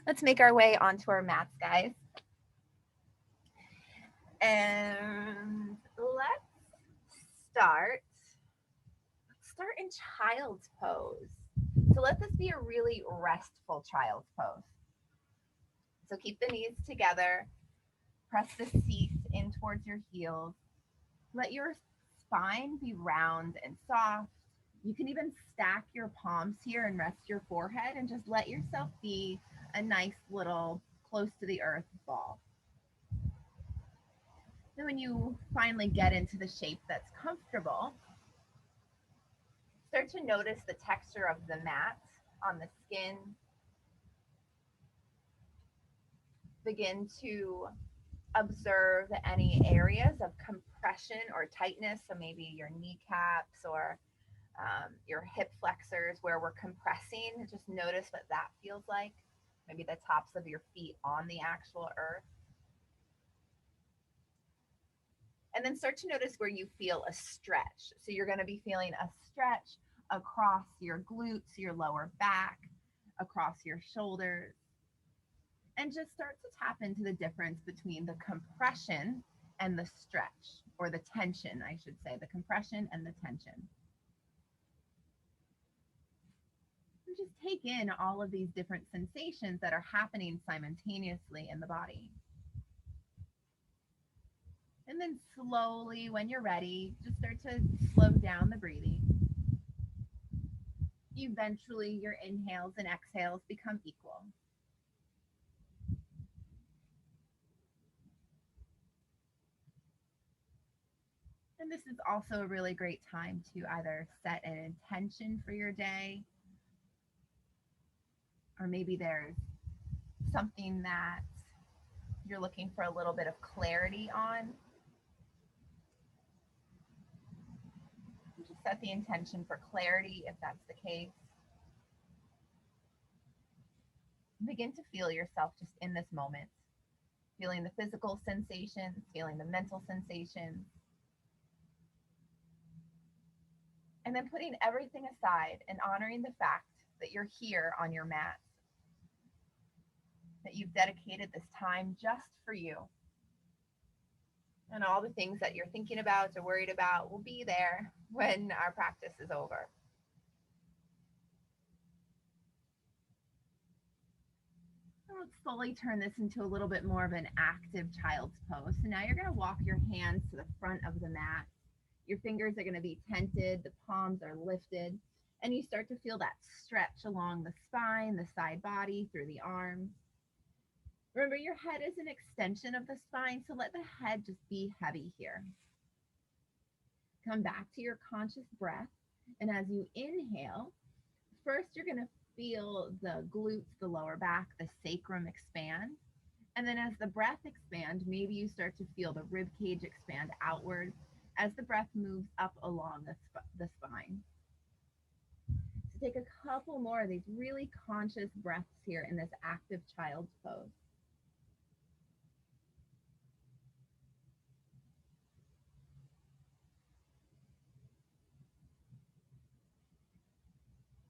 Let's make our way onto our mats, guys. And start. Let's start in child's pose. So let this be a really restful child's pose. So keep the knees together. Press the seat in towards your heels. Let your spine be round and soft. You can even stack your palms here and rest your forehead and just let yourself be a nice little close to the earth ball. Then, when you finally get into the shape that's comfortable, start to notice the texture of the mat on the skin. Begin to observe any areas of compression or tightness. So, maybe your kneecaps or your hip flexors where we're compressing. Just notice what that feels like. Maybe the tops of your feet on the actual earth. And then start to notice where you feel a stretch. So you're going to be feeling a stretch across your glutes, your lower back, across your shoulders. And just start to tap into the difference between the compression and the stretch, or the tension, I should say, the compression and the tension. And just take in all of these different sensations that are happening simultaneously in the body. And then slowly, when you're ready, just start to slow down the breathing. Eventually, your inhales and exhales become equal. And this is also a really great time to either set an intention for your day, or maybe there's something that you're looking for a little bit of clarity on. Just set the intention for clarity if that's the case. Begin to feel yourself just in this moment, feeling the physical sensations, feeling the mental sensations, and then putting everything aside and honoring the fact that you're here on your mat, that you've dedicated this time just for you. And all the things that you're thinking about or worried about will be there when our practice is over. Let's slowly turn this into a little bit more of an active child's pose. So now you're going to walk your hands to the front of the mat. Your fingers are going to be tented, the palms are lifted, and you start to feel that stretch along the spine, the side body, through the arms. Remember, your head is an extension of the spine, so let the head just be heavy here. Come back to your conscious breath, and as you inhale, first you're going to feel the glutes, the lower back, the sacrum expand. And then as the breath expands, maybe you start to feel the rib cage expand outward as the breath moves up along the spine. So take a couple more of these really conscious breaths here in this active child's pose.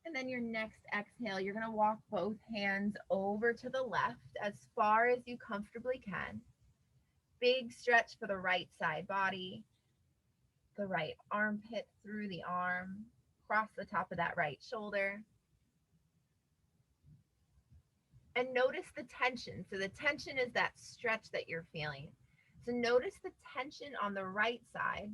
And then your next exhale, you're going to walk both hands over to the left as far as you comfortably can. Big stretch for the right side body, the right armpit through the arm, across the top of that right shoulder. And notice the tension. So the tension is that stretch that you're feeling. So notice the tension on the right side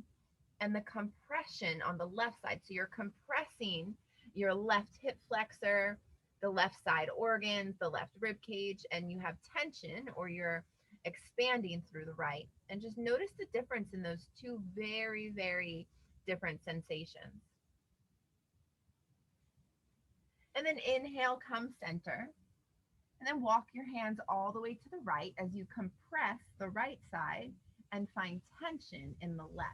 and the compression on the left side. So you're compressing your left hip flexor, the left side organs, the left rib cage, and you have tension, or you're expanding through the right. And just notice the difference in those two very, very different sensations. And then inhale, come center. And then walk your hands all the way to the right as you compress the right side and find tension in the left.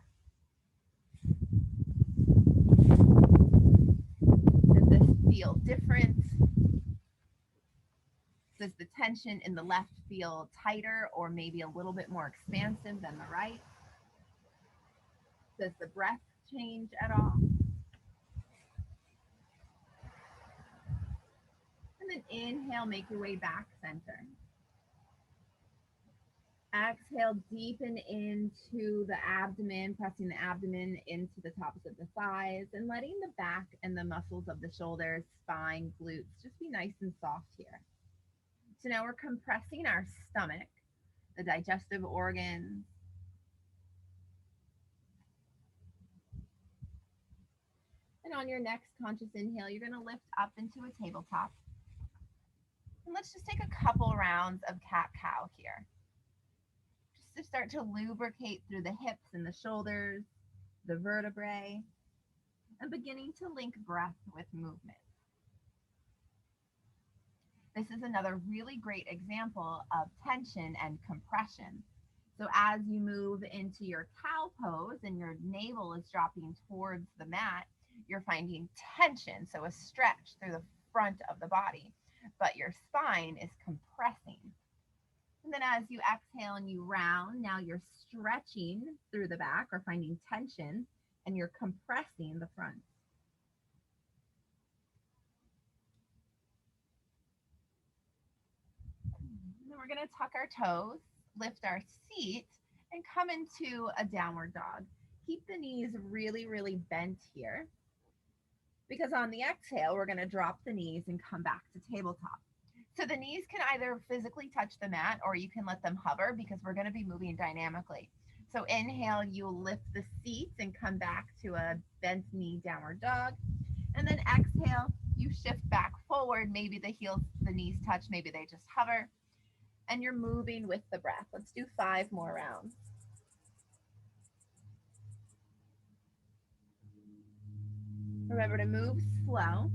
Does this feel different? Does the tension in the left feel tighter or maybe a little bit more expansive than the right? Does the breath change at all? And then inhale, make your way back center. Exhale, deepen into the abdomen, pressing the abdomen into the tops of the thighs and letting the back and the muscles of the shoulders, spine, glutes just be nice and soft here. So now we're compressing our stomach, the digestive organs. And on your next conscious inhale, you're going to lift up into a tabletop. And let's just take a couple rounds of cat-cow here. Just to start to lubricate through the hips and the shoulders, the vertebrae, and beginning to link breath with movement. This is another really great example of tension and compression. So as you move into your cow pose and your navel is dropping towards the mat, you're finding tension, so a stretch through the front of the body, but your spine is compressing. And then as you exhale and you round, now you're stretching through the back or finding tension, and you're compressing the front. And then we're going to tuck our toes, lift our seat, and come into a downward dog. Keep the knees really, really bent here, because on the exhale, we're going to drop the knees and come back to tabletop. So the knees can either physically touch the mat or you can let them hover because we're going to be moving dynamically. So inhale, you lift the seat and come back to a bent knee downward dog. And then exhale, you shift back forward. Maybe the heels, the knees touch, maybe they just hover. And you're moving with the breath. Let's do 5 more rounds. Remember to move slow.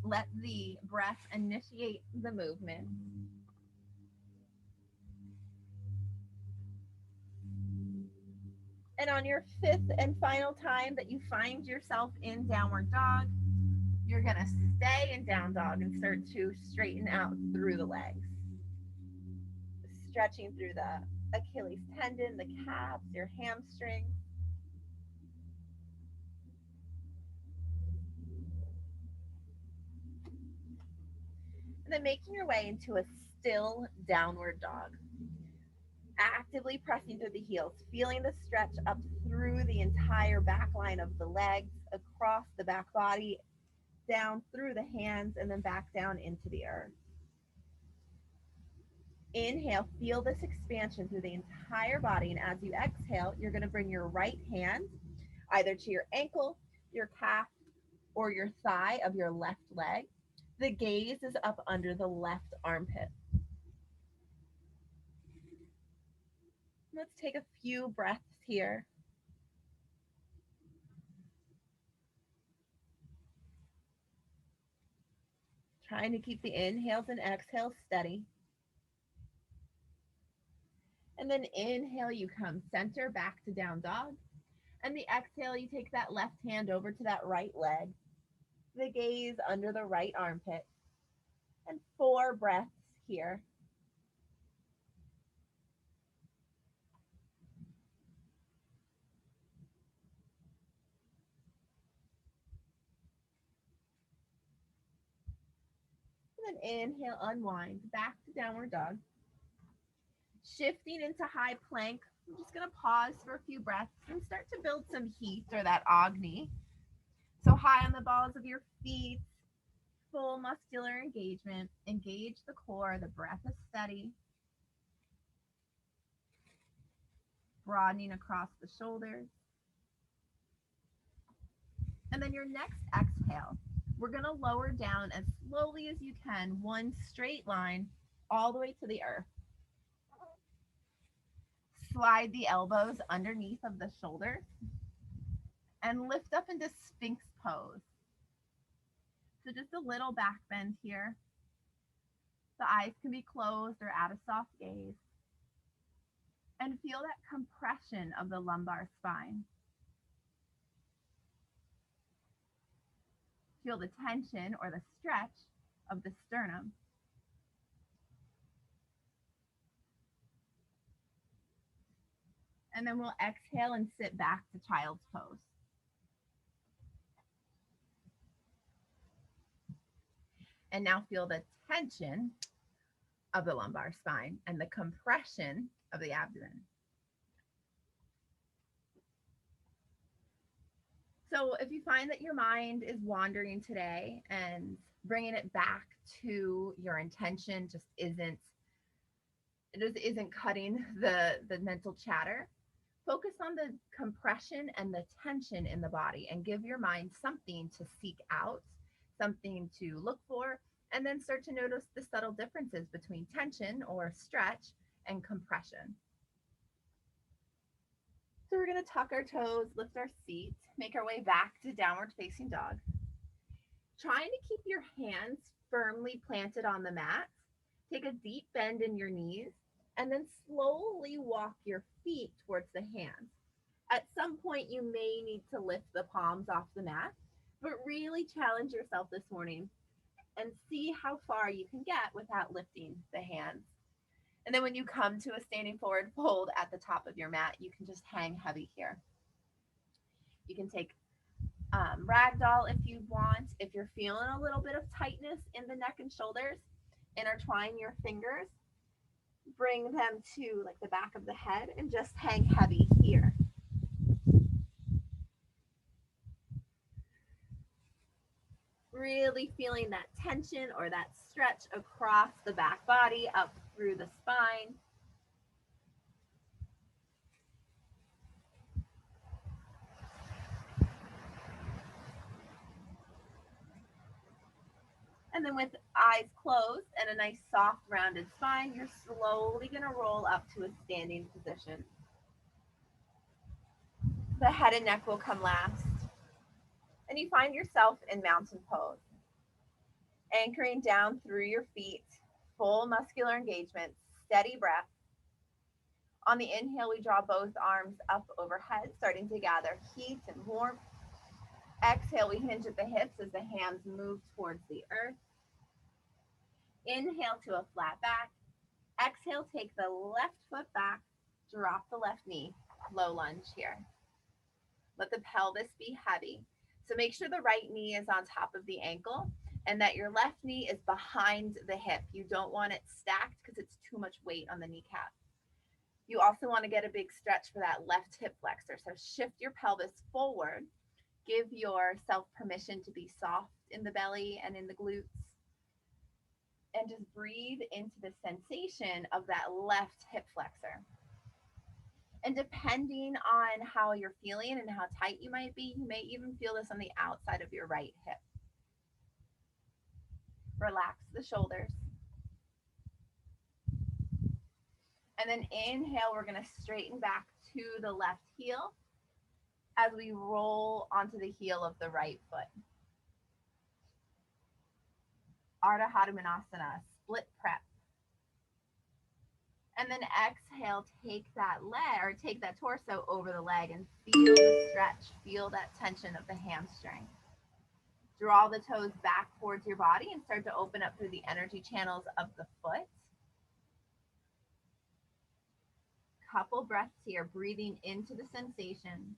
Let the breath initiate the movement. And on your 5th and final time that you find yourself in downward dog, you're going to stay in down dog and start to straighten out through the legs. Stretching through the Achilles tendon, the calves, your hamstrings. And then making your way into a still downward dog. Actively pressing through the heels, feeling the stretch up through the entire back line of the legs, across the back body, down through the hands, and then back down into the earth. Inhale, feel this expansion through the entire body, and as you exhale, you're going to bring your right hand either to your ankle, your calf, or your thigh of your left leg. The gaze is up under the left armpit. Let's take a few breaths here. Trying to keep the inhales and exhales steady. And then inhale, you come center back to down dog. And the exhale, you take that left hand over to that right leg. The gaze under the right armpit. And 4 breaths here. And then inhale, unwind, back to downward dog. Shifting into high plank, I'm just going to pause for a few breaths and start to build some heat or that Agni. So high on the balls of your feet, full muscular engagement. Engage the core, the breath is steady. Broadening across the shoulders. And then your next exhale, we're going to lower down as slowly as you can, one straight line all the way to the earth. Slide the elbows underneath of the shoulders and lift up into Sphinx pose. So just a little back bend here. The eyes can be closed or add a soft gaze. And feel that compression of the lumbar spine. Feel the tension or the stretch of the sternum. And then we'll exhale and sit back to child's pose. And now feel the tension of the lumbar spine and the compression of the abdomen. So if you find that your mind is wandering today and bringing it back to your intention just isn't cutting the mental chatter, focus on the compression and the tension in the body and give your mind something to seek out, something to look for, and then start to notice the subtle differences between tension or stretch and compression. So we're going to tuck our toes, lift our feet, make our way back to downward facing dog. Trying to keep your hands firmly planted on the mat. Take a deep bend in your knees and then slowly walk your feet towards the hands. At some point, you may need to lift the palms off the mat, but really challenge yourself this morning and see how far you can get without lifting the hands. And then when you come to a standing forward fold at the top of your mat, you can just hang heavy here. You can take ragdoll if you want. If you're feeling a little bit of tightness in the neck and shoulders, intertwine your fingers, bring them to like the back of the head and just hang heavy here. Really feeling that tension or that stretch across the back body, up through the spine. And then with eyes closed and a nice soft rounded spine, you're slowly going to roll up to a standing position. The head and neck will come last. And you find yourself in mountain pose. Anchoring down through your feet, full muscular engagement, steady breath. On the inhale, we draw both arms up overhead, starting to gather heat and warmth. Exhale, we hinge at the hips as the hands move towards the earth. Inhale to a flat back. Exhale, take the left foot back, drop the left knee, low lunge here. Let the pelvis be heavy. So make sure the right knee is on top of the ankle and that your left knee is behind the hip. You don't want it stacked because it's too much weight on the kneecap. You also want to get a big stretch for that left hip flexor. So shift your pelvis forward. Give yourself permission to be soft in the belly and in the glutes. And just breathe into the sensation of that left hip flexor. And depending on how you're feeling and how tight you might be, you may even feel this on the outside of your right hip. Relax the shoulders. And then inhale, we're going to straighten back to the left heel as we roll onto the heel of the right foot. Ardha Hanumanasana, split prep. And then exhale, take that leg or take that torso over the leg and feel the stretch, feel that tension of the hamstring. Draw the toes back towards your body and start to open up through the energy channels of the foot. Couple breaths here, breathing into the sensation.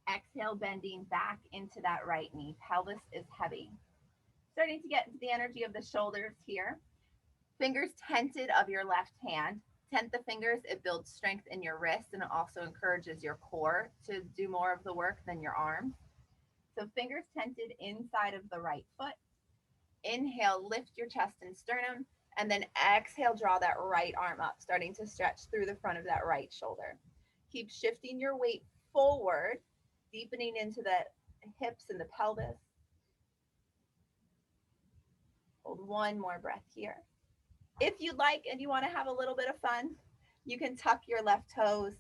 Exhale, bending back into that right knee. Pelvis is heavy. Starting to get into the energy of the shoulders here. Fingers tented of your left hand. Tent the fingers, it builds strength in your wrist and it also encourages your core to do more of the work than your arms. So fingers tented inside of the right foot. Inhale, lift your chest and sternum, and then exhale, draw that right arm up, starting to stretch through the front of that right shoulder. Keep shifting your weight forward, deepening into the hips and the pelvis. Hold one more breath here. If you'd like and you want to have a little bit of fun, you can tuck your left toes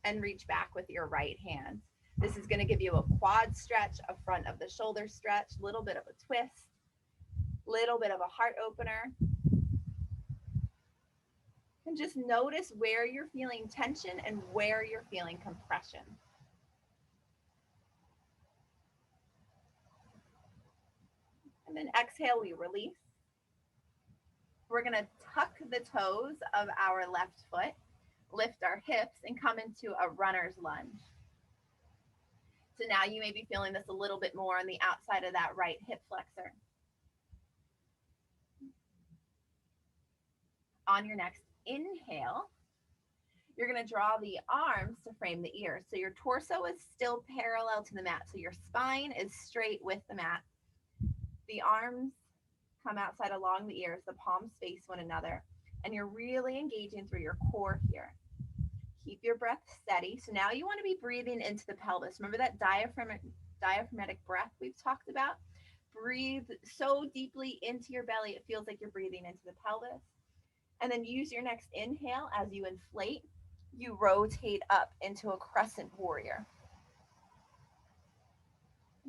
and reach back with your right hand. This is going to give you a quad stretch, a front of the shoulder stretch, a little bit of a twist, little bit of a heart opener. And just notice where you're feeling tension and where you're feeling compression. And then exhale, we release. We're going to tuck the toes of our left foot, lift our hips, and come into a runner's lunge. So now you may be feeling this a little bit more on the outside of that right hip flexor. On your next inhale, you're going to draw the arms to frame the ears. So your torso is still parallel to the mat. So your spine is straight with the mat. The arms come outside along the ears. The palms face one another. And you're really engaging through your core here. Keep your breath steady. So now you want to be breathing into the pelvis. Remember that diaphragmatic breath we've talked about? Breathe so deeply into your belly, it feels like you're breathing into the pelvis. And then use your next inhale as you inflate. You rotate up into a crescent warrior.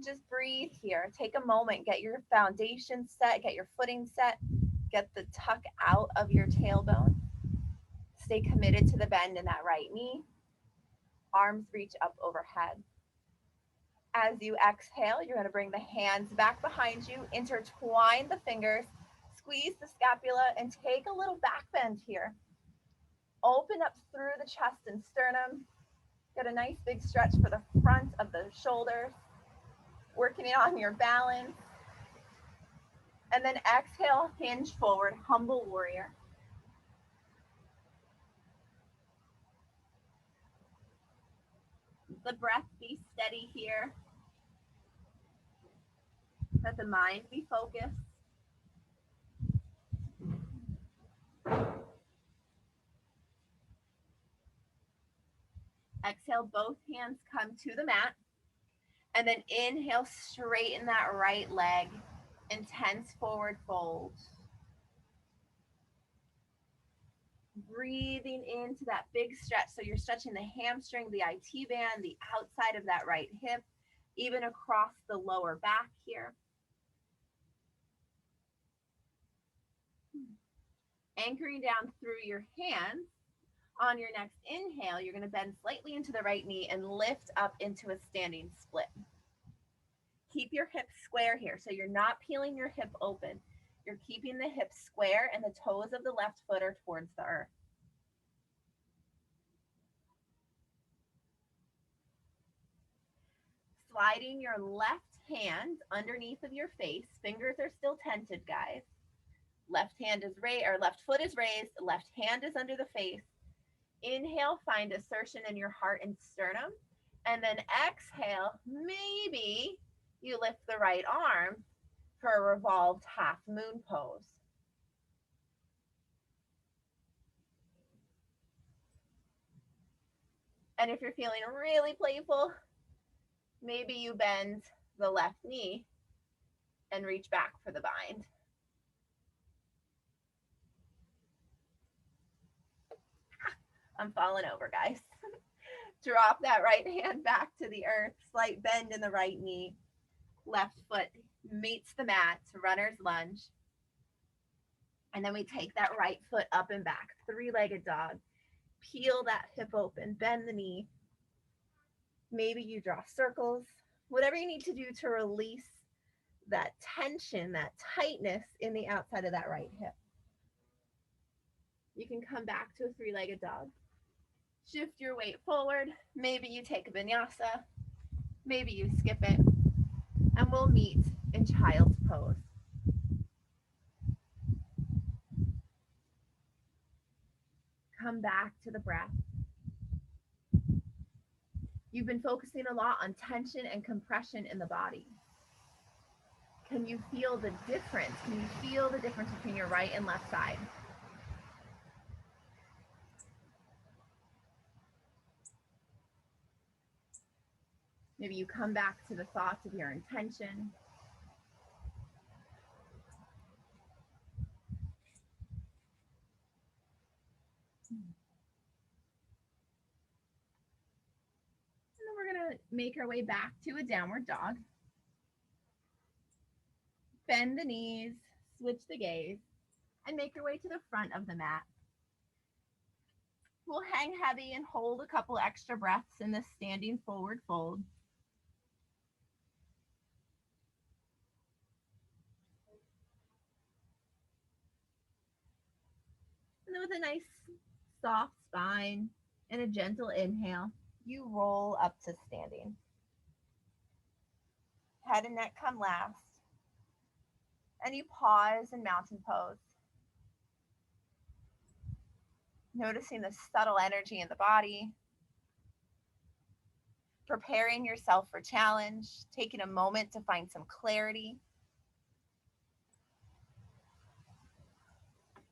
Just breathe here. Take a moment, get your foundation set, get your footing set, get the tuck out of your tailbone. Stay committed to the bend in that right knee. Arms reach up overhead. As you exhale, you're going to bring the hands back behind you, intertwine the fingers, squeeze the scapula, and take a little back bend here. Open up through the chest and sternum. Get a nice big stretch for the front of the shoulders. Working it on your balance. And then exhale, hinge forward, humble warrior. The breath be steady here. Let the mind be focused. Exhale, both hands come to the mat. And then inhale, straighten that right leg. Intense forward fold. Breathing into that big stretch. So you're stretching the hamstring, the IT band, the outside of that right hip, even across the lower back here. Anchoring down through your hands. On your next inhale, you're going to bend slightly into the right knee and lift up into a standing split. Keep your hips square here. So you're not peeling your hip open. You're keeping the hips square and the toes of the left foot are towards the earth. Sliding your left hand underneath of your face. Fingers are still tented, guys. Left hand is raised, or left foot is raised. Left hand is under the face. Inhale, find assertion in your heart and sternum. And then exhale, maybe you lift the right arm for a revolved half moon pose. And if you're feeling really playful, maybe you bend the left knee and reach back for the bind. I'm falling over, guys. Drop that right hand back to the earth, slight bend in the right knee. Left foot meets the mat, runner's lunge. And then we take that right foot up and back, three-legged dog. Peel that hip open, bend the knee. Maybe you draw circles, whatever you need to do to release that tension, that tightness in the outside of that right hip. You can come back to a three-legged dog. Shift your weight forward. Maybe you take a vinyasa. Maybe you skip it. And we'll meet in child's pose. Come back to the breath. You've been focusing a lot on tension and compression in the body. Can you feel the difference? Can you feel the difference between your right and left side? Maybe you come back to the thoughts of your intention. And then we're going to make our way back to a downward dog. Bend the knees, switch the gaze, and make your way to the front of the mat. We'll hang heavy and hold a couple extra breaths in this standing forward fold. And then with a nice soft spine and a gentle inhale, you roll up to standing. Head and neck come last. And you pause in mountain pose, noticing the subtle energy in the body, preparing yourself for challenge, taking a moment to find some clarity.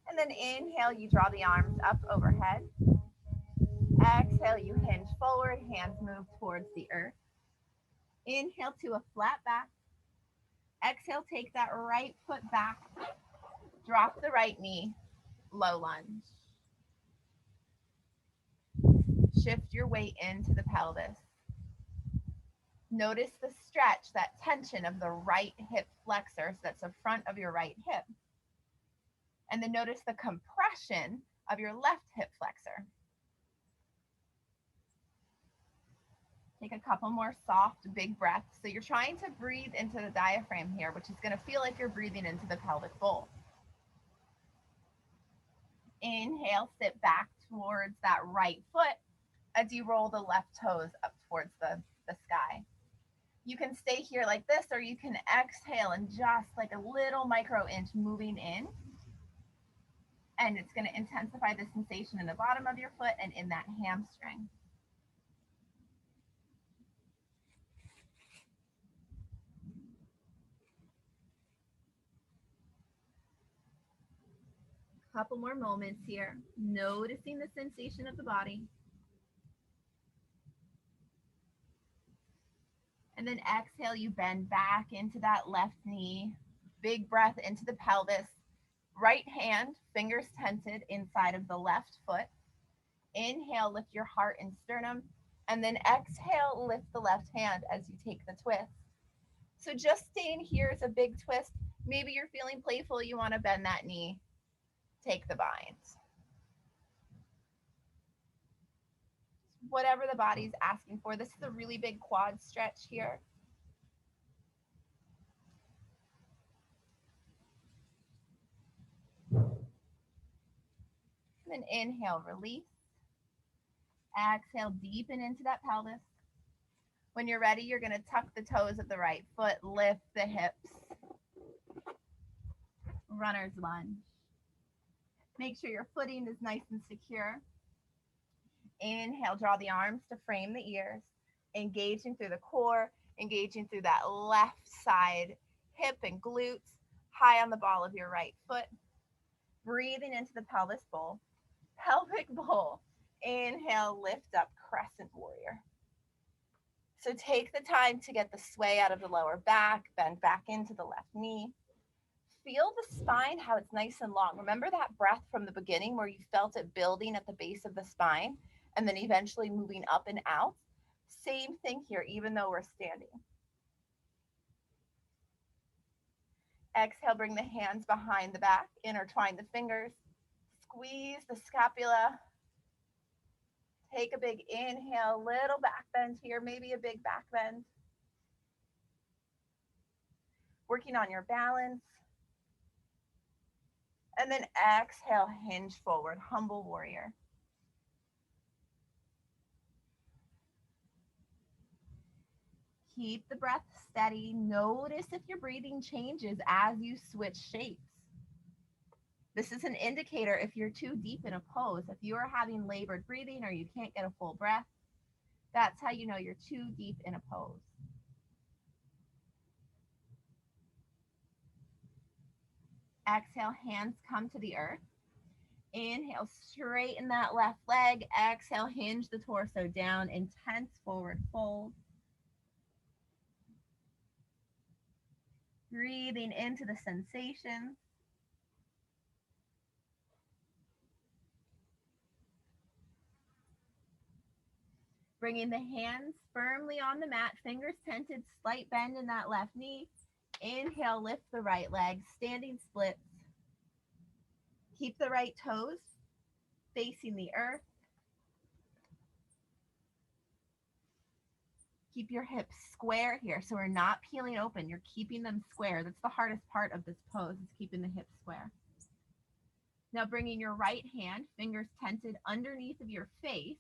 And then inhale, you draw the arms up overhead. Exhale, you hinge forward, hands move towards the earth. Inhale to a flat back. Exhale, take that right foot back. Drop the right knee, low lunge. Shift your weight into the pelvis. Notice the stretch, that tension of the right hip flexor, so that's the front of your right hip. And then notice the compression of your left hip flexor. Take a couple more soft, big breaths. So you're trying to breathe into the diaphragm here, which is going to feel like you're breathing into the pelvic bowl. Inhale, sit back towards that right foot as you roll the left toes up towards the sky. You can stay here like this, or you can exhale and just like a little micro inch moving in. And it's going to intensify the sensation in the bottom of your foot and in that hamstring. Couple more moments here, noticing the sensation of the body. And then exhale, you bend back into that left knee. Big breath into the pelvis. Right hand, fingers tented inside of the left foot. Inhale, lift your heart and sternum. And then exhale, lift the left hand as you take the twist. So just staying here is a big twist. Maybe you're feeling playful, you want to bend that knee. Take the bind. Whatever the body's asking for. This is a really big quad stretch here. And then inhale, release. Exhale, deepen into that pelvis. When you're ready, you're going to tuck the toes of the right foot, lift the hips. Runner's lunge. Make sure your footing is nice and secure. Inhale, draw the arms to frame the ears, engaging through the core, engaging through that left side hip and glutes, high on the ball of your right foot. Breathing into the pelvis bowl, pelvic bowl. Inhale, lift up, crescent warrior. So take the time to get the sway out of the lower back, bend back into the left knee. Feel the spine, how it's nice and long. Remember that breath from the beginning where you felt it building at the base of the spine and then eventually moving up and out? Same thing here, even though we're standing. Exhale, bring the hands behind the back, intertwine the fingers, squeeze the scapula. Take a big inhale, little back bend here, maybe a big back bend. Working on your balance. And then exhale, hinge forward, humble warrior. Keep the breath steady. Notice if your breathing changes as you switch shapes. This is an indicator if you're too deep in a pose. If you are having labored breathing or you can't get a full breath, that's how you know you're too deep in a pose. Exhale, hands come to the earth. Inhale, straighten that left leg. Exhale, hinge the torso down, intense forward fold. Breathing into the sensation. Bringing the hands firmly on the mat, fingers tented, slight bend in that left knee. Inhale, lift the right leg, standing splits. Keep the right toes facing the earth. Keep your hips square here, so we're not peeling open. You're keeping them square. That's the hardest part of this pose, is keeping the hips square. Now bringing your right hand, fingers tented underneath of your face.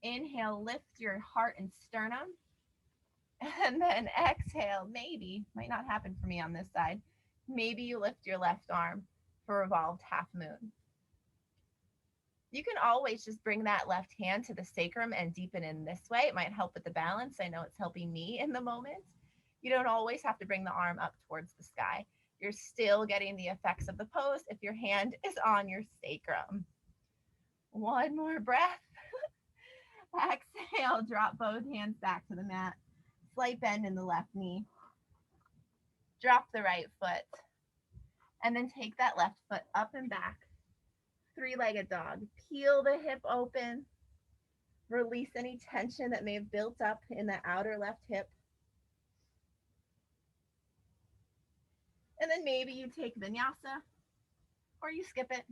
Inhale, lift your heart and sternum. And then exhale, maybe, might not happen for me on this side. Maybe you lift your left arm for revolved half moon. You can always just bring that left hand to the sacrum and deepen in this way. It might help with the balance. I know it's helping me in the moment. You don't always have to bring the arm up towards the sky. You're still getting the effects of the pose if your hand is on your sacrum. One more breath. Exhale, drop both hands back to the mat. Slight bend in the left knee. Drop the right foot. And then take that left foot up and back. Three-legged dog. Peel the hip open. Release any tension that may have built up in the outer left hip. And then maybe you take vinyasa or you skip it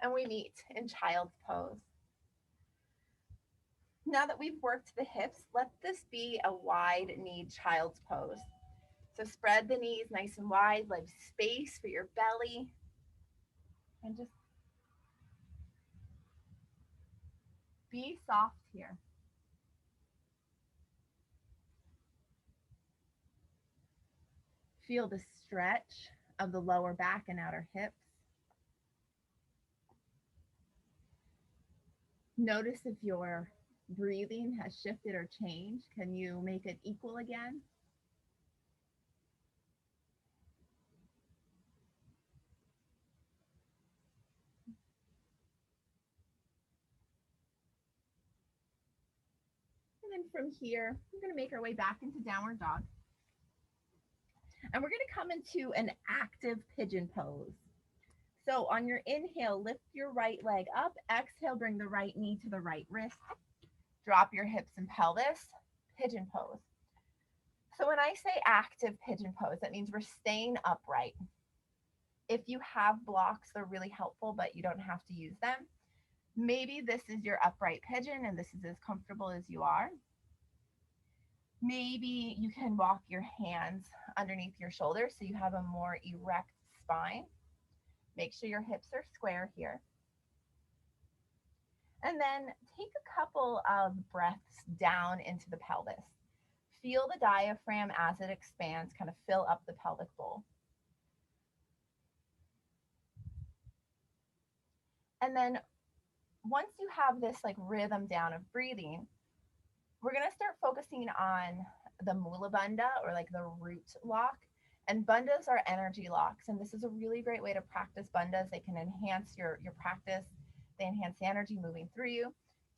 and we meet in child's pose. Now that we've worked the hips, let this be a wide-kneed child's pose. So spread the knees nice and wide, leave space for your belly, and just be soft here. Feel the stretch of the lower back and outer hips. Notice if your breathing has shifted or changed. Can you make it equal again? And then from here, we're going to make our way back into downward dog. And we're going to come into an active pigeon pose. So on your inhale, lift your right leg up. Exhale, bring the right knee to the right wrist. Drop your hips and pelvis. Pigeon pose. So when I say active pigeon pose, that means we're staying upright. If you have blocks, they're really helpful, but you don't have to use them. Maybe this is your upright pigeon and this is as comfortable as you are. Maybe you can walk your hands underneath your shoulders so you have a more erect spine. Make sure your hips are square here. And then take a couple of breaths down into the pelvis. Feel the diaphragm as it expands, kind of fill up the pelvic bowl. And then once you have this like rhythm down of breathing, we're going to start focusing on the Mula Bandha, or like the root lock. And bandhas are energy locks. And this is a really great way to practice bandhas. They can enhance your practice. They enhance the energy moving through you.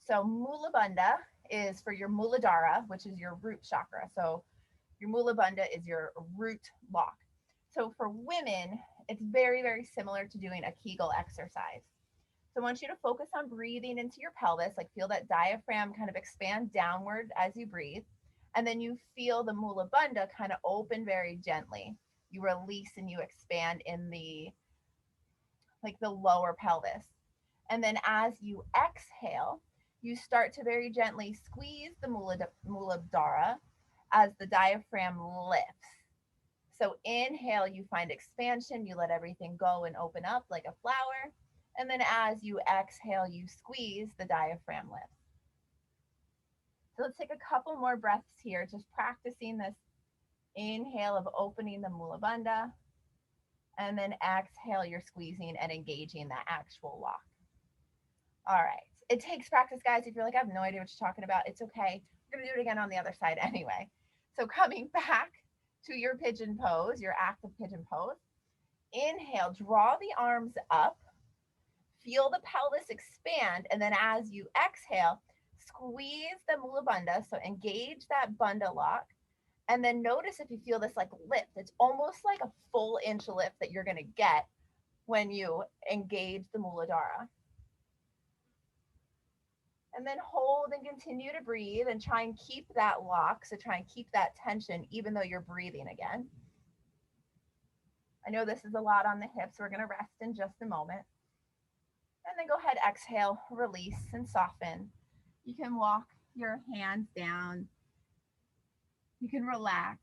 So Mula Bandha is for your Muladhara, which is your root chakra. So your Mula Bandha is your root lock. So for women, it's very, very similar to doing a Kegel exercise. So I want you to focus on breathing into your pelvis, like feel that diaphragm kind of expand downward as you breathe. And then you feel the Mula Bandha kind of open very gently. You release and you expand in the lower pelvis. And then as you exhale, you start to very gently squeeze the Muladhara as the diaphragm lifts. So inhale, you find expansion, you let everything go and open up like a flower. And then as you exhale, you squeeze, the diaphragm lifts. So let's take a couple more breaths here, just practicing this inhale of opening the Mula Bandha. And then exhale, you're squeezing and engaging that actual lock. All right. It takes practice, guys. If you're like, I have no idea what you're talking about, it's okay. We're going to do it again on the other side anyway. So coming back to your pigeon pose, your active pigeon pose. Inhale, draw the arms up. Feel the pelvis expand, and then as you exhale, squeeze the Mula Bandha, so engage that Bandha lock, and then notice if you feel this like lift. It's almost like a full inch lift that you're going to get when you engage the Muladhara. And then hold and continue to breathe and try and keep that lock, so try and keep that tension even though you're breathing again. I know this is a lot on the hips. We're going to rest in just a moment. And then go ahead, exhale, release and soften. You can walk your hands down. You can relax.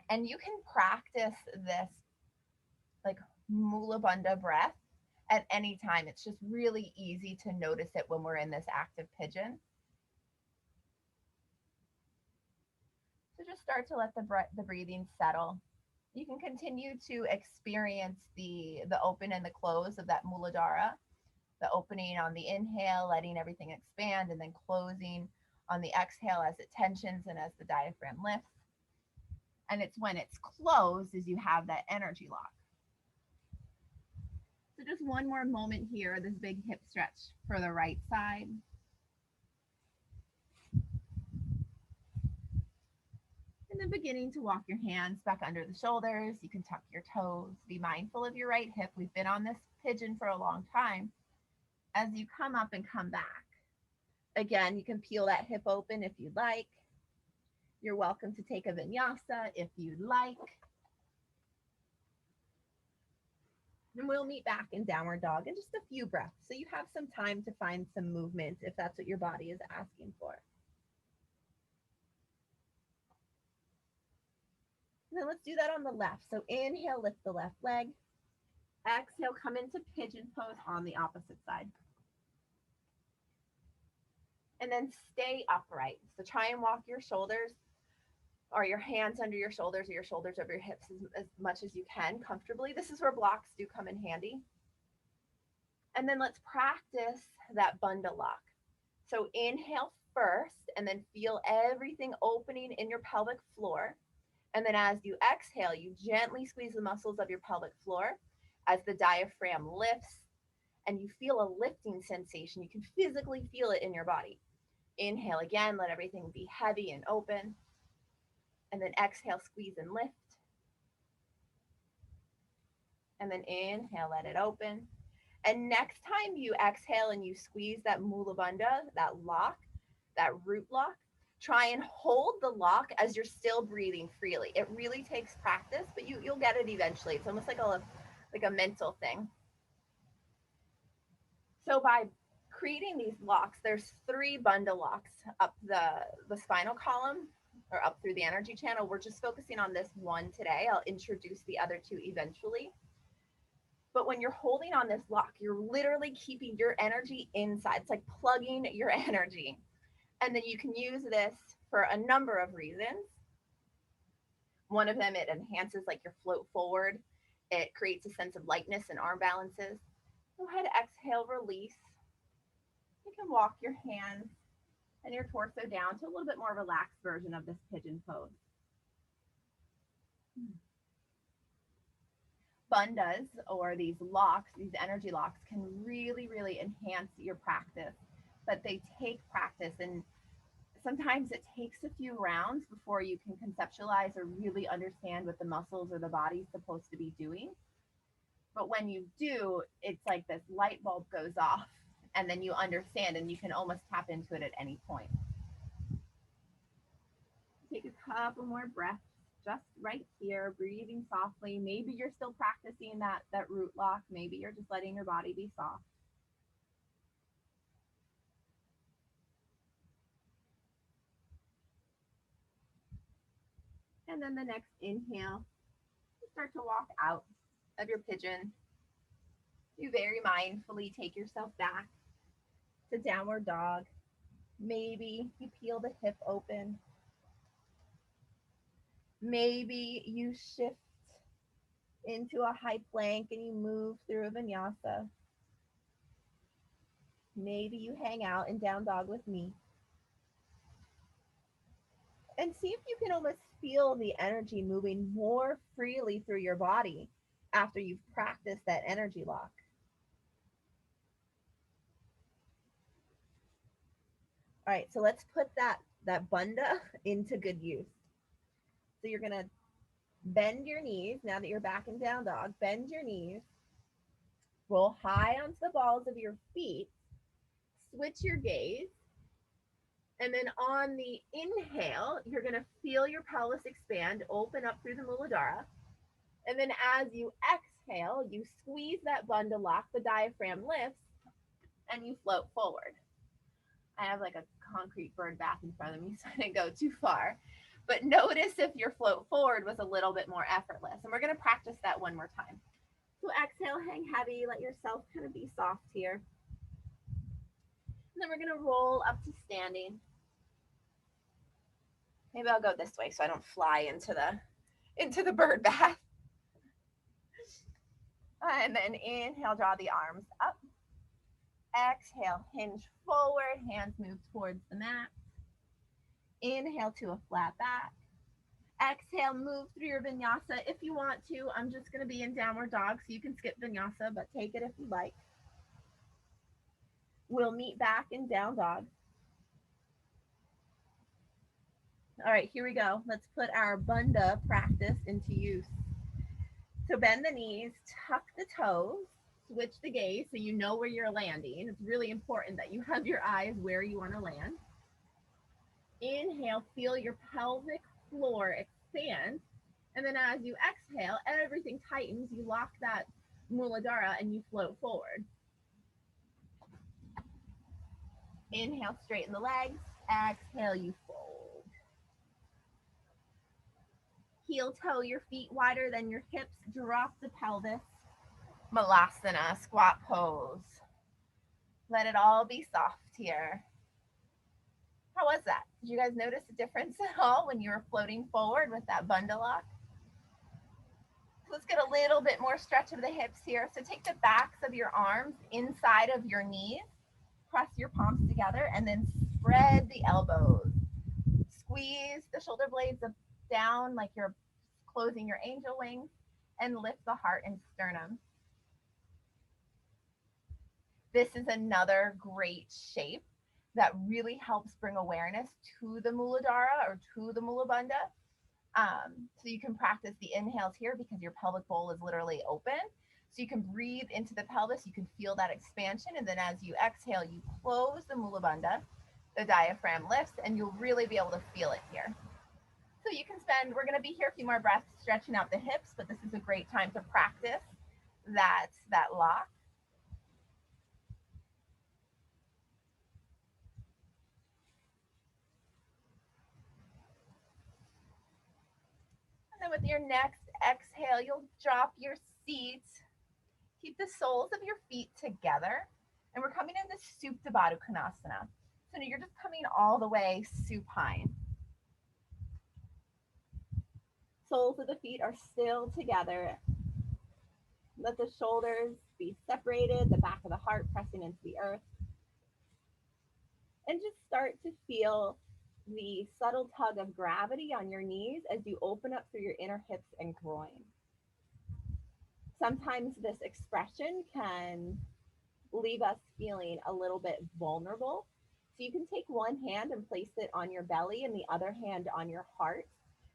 And you can practice this like Mula Bandha breath at any time. It's just really easy to notice it when we're in this active pigeon. So just start to let the breathing settle. You can continue to experience the open and the close of that Muladhara, the opening on the inhale, letting everything expand, and then closing on the exhale as it tensions and as the diaphragm lifts. And it's when it's closed as you have that energy lock. So just one more moment here, this big hip stretch for the right side. And then beginning to walk your hands back under the shoulders. You can tuck your toes. Be mindful of your right hip. We've been on this pigeon for a long time. As you come up and come back, again, you can peel that hip open if you'd like. You're welcome to take a vinyasa if you'd like. And we'll meet back in downward dog in just a few breaths. So you have some time to find some movement if that's what your body is asking for. And then let's do that on the left. So inhale, lift the left leg. Exhale, come into pigeon pose on the opposite side. And then stay upright. So try and walk your shoulders or your hands under your shoulders or your shoulders over your hips as much as you can comfortably. This is where blocks do come in handy. And then let's practice that Bandha lock. So inhale first and then feel everything opening in your pelvic floor. And then as you exhale, you gently squeeze the muscles of your pelvic floor as the diaphragm lifts and you feel a lifting sensation. You can physically feel it in your body. Inhale again, let everything be heavy and open. And then exhale, squeeze and lift. And then inhale, let it open. And next time you exhale and you squeeze that Mula Bandha, that lock, that root lock, try and hold the lock as you're still breathing freely. It really takes practice, but you'll get it eventually. It's almost like a mental thing. So by creating these locks, there's 3 Bandha locks up the spinal column or up through the energy channel. We're just focusing on this one today. I'll introduce the other 2 eventually. But when you're holding on this lock, you're literally keeping your energy inside. It's like plugging your energy. And then you can use this for a number of reasons. One of them, it enhances like your float forward. It creates a sense of lightness and arm balances. Go ahead, exhale, release. You can walk your hands and your torso down to a little bit more relaxed version of this pigeon pose. Bandhas, or these locks, these energy locks, can really, really enhance your practice, but they take practice, and sometimes it takes a few rounds before you can conceptualize or really understand what the muscles or the body's supposed to be doing. But when you do, it's like this light bulb goes off, and then you understand, and you can almost tap into it at any point. Take a couple more breaths. Just right here, breathing softly. Maybe you're still practicing that root lock. Maybe you're just letting your body be soft. And then the next inhale, you start to walk out of your pigeon. You very mindfully take yourself back to downward dog. Maybe you peel the hip open. Maybe you shift into a high plank and you move through a vinyasa. Maybe you hang out in down dog with me. And see if you can almost feel the energy moving more freely through your body after you've practiced that energy lock. All right, so let's put that Bandha into good use. So you're going to bend your knees. Now that you're back in down dog, bend your knees. Roll high onto the balls of your feet. Switch your gaze. And then on the inhale, you're going to feel your pelvis expand, open up through the Muladhara. And then as you exhale, you squeeze that Bandha lock, the diaphragm lifts, and you float forward. I have like a concrete bird bath in front of me, so I didn't go too far. But notice if your float forward was a little bit more effortless. And we're going to practice that one more time. So exhale, hang heavy, let yourself kind of be soft here. And then we're going to roll up to standing. Maybe I'll go this way so I don't fly into the bird bath. And then inhale, draw the arms up. Exhale, hinge forward, hands move towards the mat. Inhale to a flat back. Exhale, move through your vinyasa if you want to. I'm just going to be in downward dog, so you can skip vinyasa, but take it if you like. We'll meet back in down dog. All right, here we go. Let's put our bandha practice into use. So bend the knees, tuck the toes, switch the gaze so you know where you're landing. It's really important that you have your eyes where you want to land. Inhale, feel your pelvic floor expand. And then as you exhale, everything tightens. You lock that Muladhara and you float forward. Inhale, straighten the legs. Exhale, you fold. Heel toe your feet wider than your hips. Drop the pelvis. Malasana, squat pose. Let it all be soft here. How was that? Did you guys notice a difference at all when you were floating forward with that bandha lock? Let's get a little bit more stretch of the hips here. So take the backs of your arms inside of your knees. Press your palms together and then spread the elbows. Squeeze the shoulder blades down like you're closing your angel wings and lift the heart and sternum. This is another great shape that really helps bring awareness to the Muladhara or to the Mula Bandha. So you can practice the inhales here because your pelvic bowl is literally open. So you can breathe into the pelvis, you can feel that expansion, and then as you exhale, you close the Mula Bandha, the diaphragm lifts, and you'll really be able to feel it here. So you can spend, we're gonna be here a few more breaths stretching out the hips, but this is a great time to practice that lock. And then with your next exhale, you'll drop your seat. Keep the soles of your feet together. And we're coming into Supta Baddha Konasana. So you're just coming all the way supine. Soles of the feet are still together. Let the shoulders be separated, the back of the heart pressing into the earth. And just start to feel the subtle tug of gravity on your knees as you open up through your inner hips and groin. Sometimes this expression can leave us feeling a little bit vulnerable. So you can take one hand and place it on your belly and the other hand on your heart.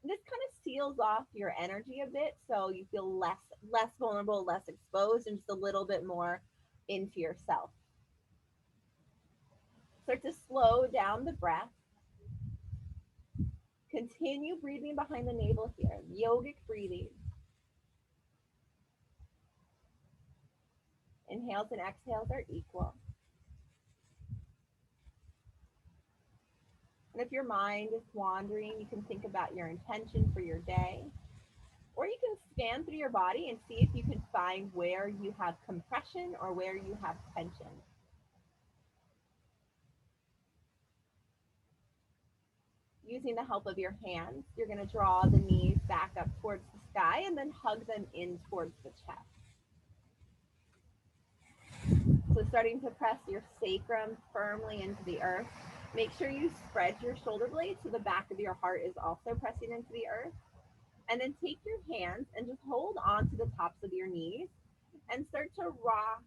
And this kind of seals off your energy a bit so you feel less vulnerable, less exposed, and just a little bit more into yourself. Start to slow down the breath. Continue breathing behind the navel here, yogic breathing. Inhales and exhales are equal. And if your mind is wandering, you can think about your intention for your day. Or you can scan through your body and see if you can find where you have compression or where you have tension. Using the help of your hands, you're going to draw the knees back up towards the sky and then hug them in towards the chest. So starting to press your sacrum firmly into the earth. Make sure you spread your shoulder blades so the back of your heart is also pressing into the earth. And then take your hands and just hold on to the tops of your knees and start to rock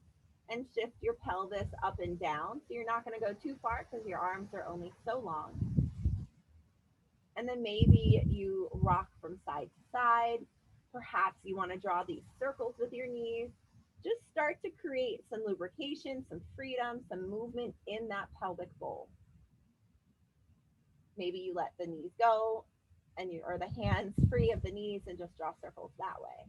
and shift your pelvis up and down. So you're not going to go too far because your arms are only so long. And then maybe you rock from side to side. Perhaps you want to draw these circles with your knees. Just start to create some lubrication, some freedom, some movement in that pelvic bowl. Maybe you let the knees go and or the hands free of the knees and just draw circles that way.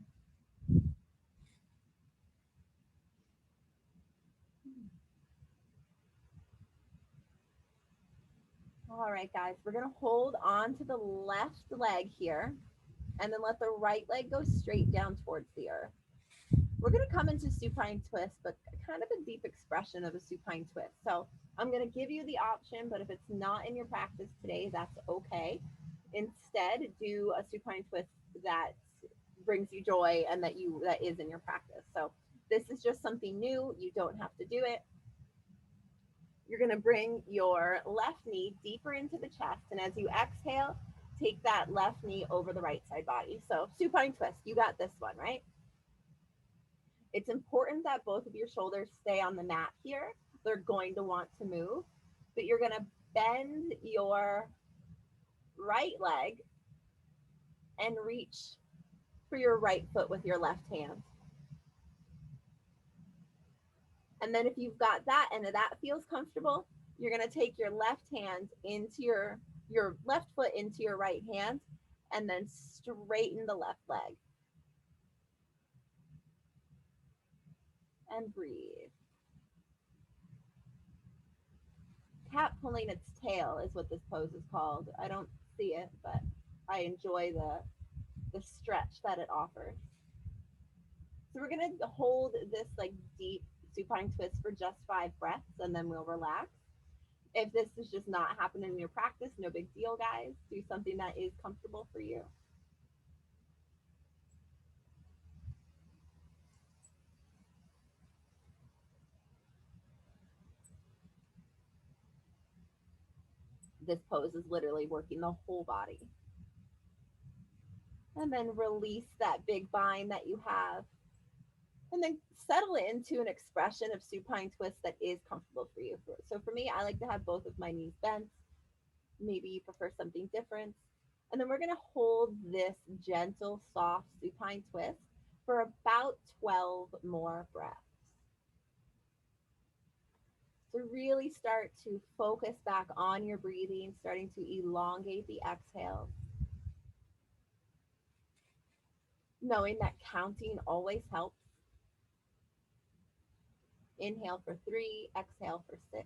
All right, guys, we're going to hold on to the left leg here and then let the right leg go straight down towards the earth. We're going to come into supine twist, but kind of a deep expression of a supine twist. So I'm going to give you the option, but if it's not in your practice today, that's okay. Instead, do a supine twist that brings you joy and that is in your practice. So this is just something new. You don't have to do it. You're going to bring your left knee deeper into the chest, and as you exhale, take that left knee over the right side body. So supine twist, you got this one, right? It's important that both of your shoulders stay on the mat here. They're going to want to move, but you're going to bend your right leg and reach for your right foot with your left hand. And then if you've got that and that feels comfortable, you're going to take your left hand into your left foot into your right hand and then straighten the left leg. And breathe. Cat pulling its tail is what this pose is called. I don't see it, but I enjoy the stretch that it offers. So we're going to hold this like deep supine twist for just 5 breaths and then we'll relax. If this is just not happening in your practice, no big deal, guys. Do something that is comfortable for you. This pose is literally working the whole body. And then release that big bind that you have. And then settle into an expression of supine twist that is comfortable for you. So for me, I like to have both of my knees bent. Maybe you prefer something different. And then we're going to hold this gentle, soft supine twist for about 12 more breaths. So really start to focus back on your breathing, starting to elongate the exhale. Knowing that counting always helps. Inhale for 3, exhale for 6.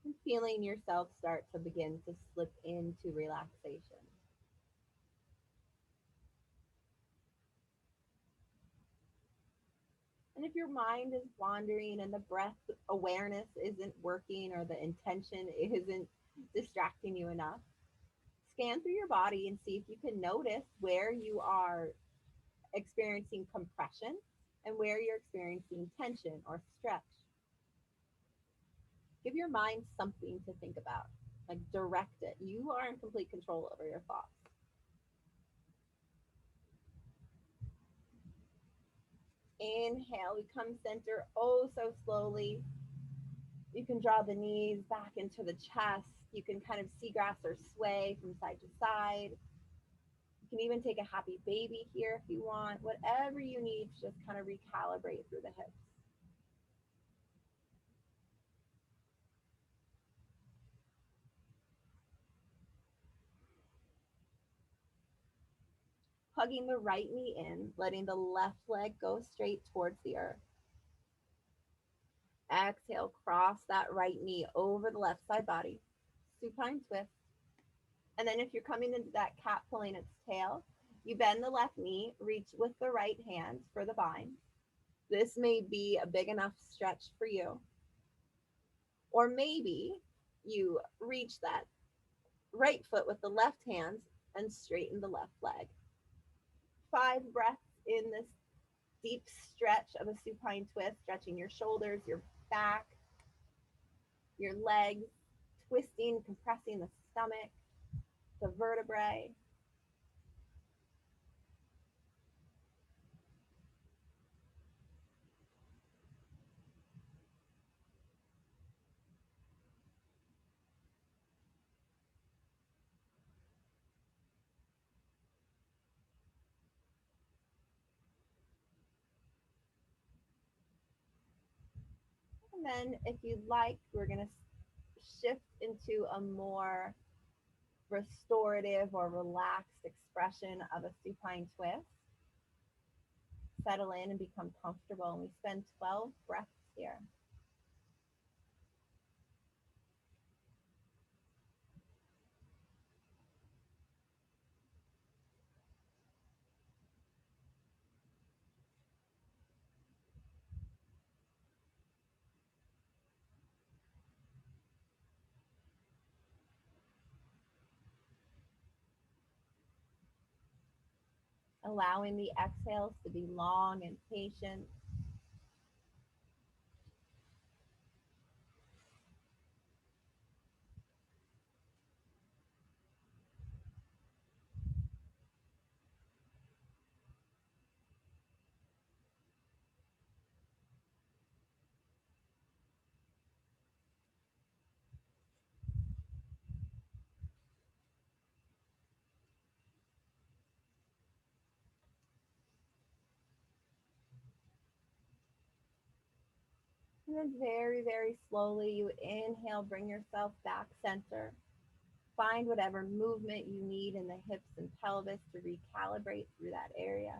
And feeling yourself start to begin to slip into relaxation. And if your mind is wandering and the breath awareness isn't working or the intention isn't distracting you enough, scan through your body and see if you can notice where you are experiencing compression and where you're experiencing tension or stretch. Give your mind something to think about, like direct it. You are in complete control over your thoughts. Inhale, we come center oh so slowly. You can draw the knees back into the chest. You can kind of seagrass or sway from side to side. You can even take a happy baby here if you want. Whatever you need to just kind of recalibrate through the hips. Hugging the right knee in, letting the left leg go straight towards the earth. Exhale, cross that right knee over the left side body. Supine twist. And then if you're coming into that cat pulling its tail, you bend the left knee, reach with the right hand for the bind. This may be a big enough stretch for you. Or maybe you reach that right foot with the left hand and straighten the left leg. 5 breaths in this deep stretch of a supine twist, stretching your shoulders, your back, your legs, twisting, compressing the stomach, the vertebrae. And then if you'd like, we're going to shift into a more restorative or relaxed expression of a supine twist. Settle in and become comfortable. And we spend 12 breaths here. allowing the exhales to be long and patient. And then very, very slowly, you inhale, bring yourself back center. Find whatever movement you need in the hips and pelvis to recalibrate through that area.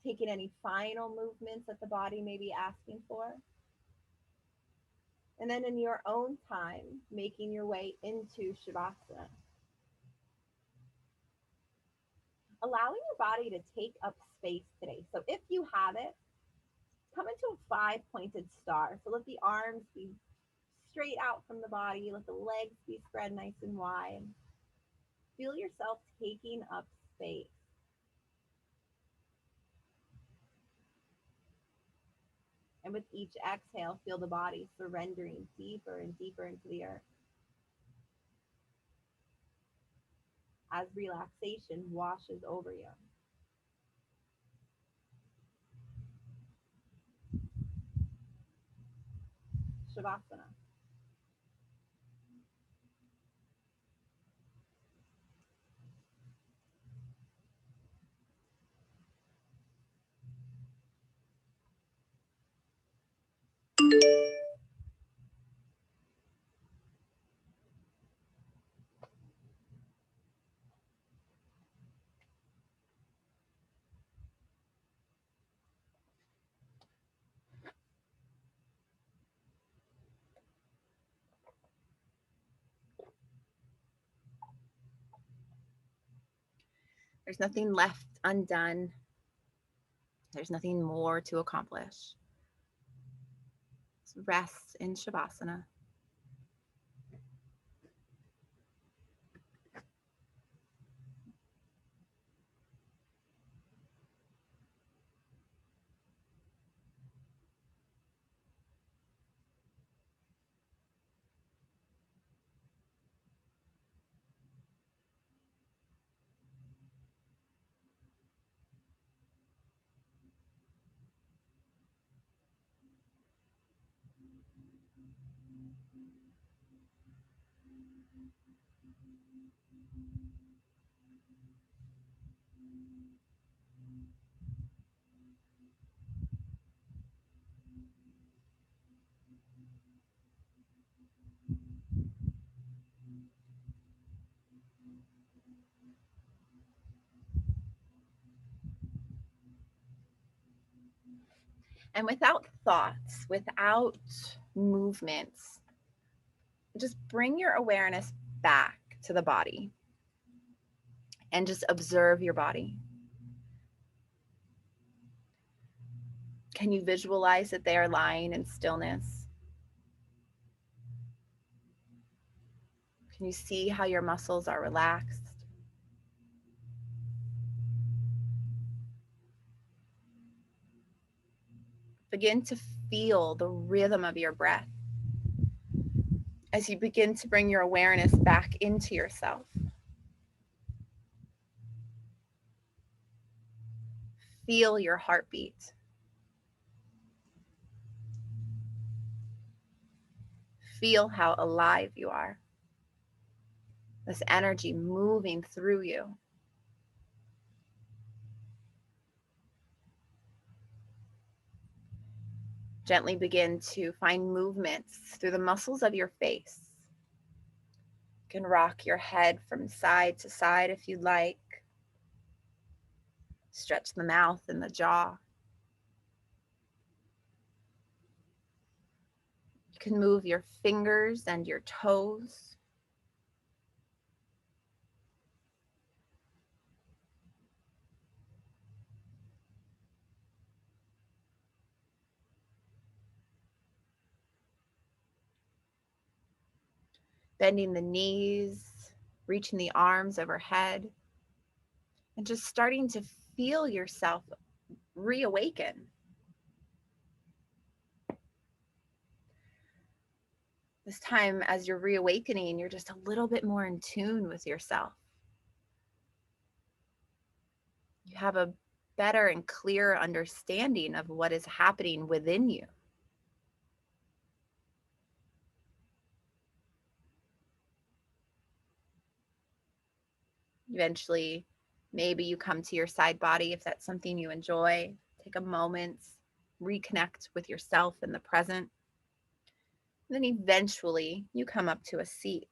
Taking any final movements that the body may be asking for. And then in your own time, making your way into Shavasana. Allowing your body to take up space today. So if you have it, come into a 5-pointed star. So let the arms be straight out from the body. Let the legs be spread nice and wide. Feel yourself taking up space. And with each exhale, feel the body surrendering deeper and deeper into the earth. As relaxation washes over you. Shavasana. There's nothing left undone. There's nothing more to accomplish. Just rest in Shavasana. And without thoughts, without movements, just bring your awareness back to the body and just observe your body. Can you visualize that they are lying in stillness? Can you see how your muscles are relaxed? Begin to feel the rhythm of your breath as you begin to bring your awareness back into yourself. Feel your heartbeat. Feel how alive you are. This energy moving through you. Gently begin to find movements through the muscles of your face. You can rock your head from side to side if you'd like. Stretch the mouth and the jaw. You can move your fingers and your toes. Bending the knees, reaching the arms overhead. and just starting to feel yourself reawaken. This time, as you're reawakening, you're just a little bit more in tune with yourself. You have a better and clearer understanding of what is happening within you. Eventually, maybe you come to your side body if that's something you enjoy. Take a moment, reconnect with yourself in the present. And then eventually, you come up to a seat.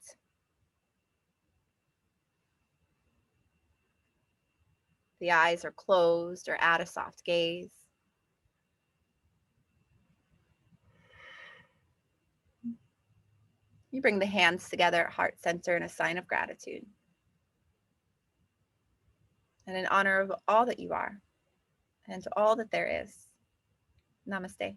The eyes are closed or at a soft gaze. You bring the hands together at heart center in a sign of gratitude. And in honor of all that you are and all that there is. Namaste.